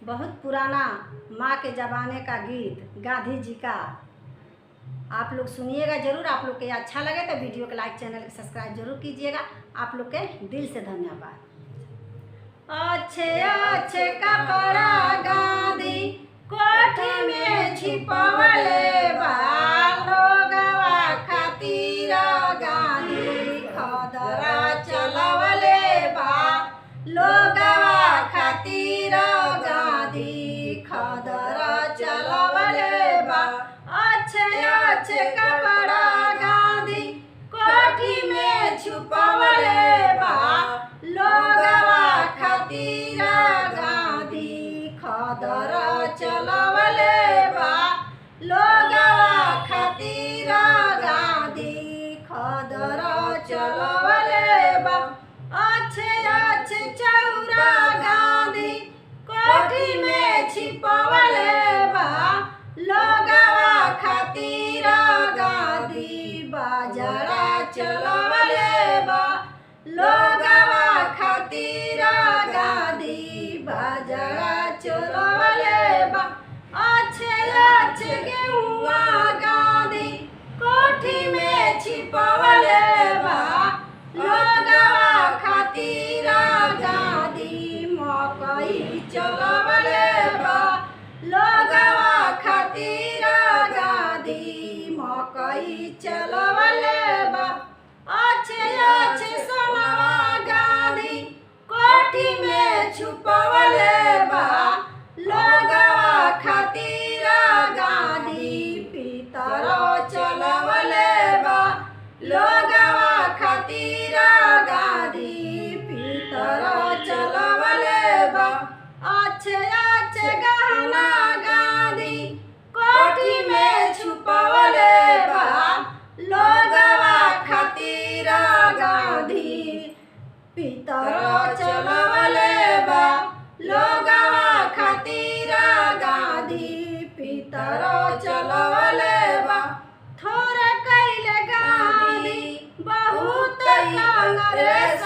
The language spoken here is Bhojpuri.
बहुत पुराना माँ के ज़माने का गीत गांधी जी का आप लोग सुनिएगा ज़रूर। आप लोग के अच्छा लगे तो वीडियो को लाइक, चैनल को सब्सक्राइब जरूर कीजिएगा। आप लोग के दिल से धन्यवाद। अच्छे अच्छे कपड़ा गांधी कोठी में छिपवले बा, लोगवा खातिर गांधी खदरा चलवले बा, लोगवा खातिर गांधी खदरा चलवले बा। अच्छे अच्छे कपड़ा गांधी कोठी में छुपवले बा, लोगवा खातिर गांधी खदरा चलवले बा, लोगवा खातिर गांधी खदरा चलवले बा। अच्छे अच्छे चौरा गांधी कोठी में छिपवले बा, लोगवा खातिर गांधी बाजरा चलवले बा, लोगवा खातिर गांधी बाजरा चलवले बा। अच्छे अच्छे गेहुआ गांधी कोठी में छिपवले बा, लोगवा खातिर गांधी मकई चलवले बा, लोगवा खातिर गांधी मकई चलवले बा। अच्छे अच्छे सोनवा गांधी कोठी में छुपवले बा, लोगवा खातिर गांधी पीतर चलवले बा, लोगवा खातिर गांधी पीतर चलवले बा। अच्छे अच्छे गहना गांधी कोठी में छुपवले बा, लोगवा खातिर गांधी पीतर चलवले बा, लोगवा खातिर गांधी पीतर चलवले बा। थोड़े कैले गांधी बहुत कांग्रेस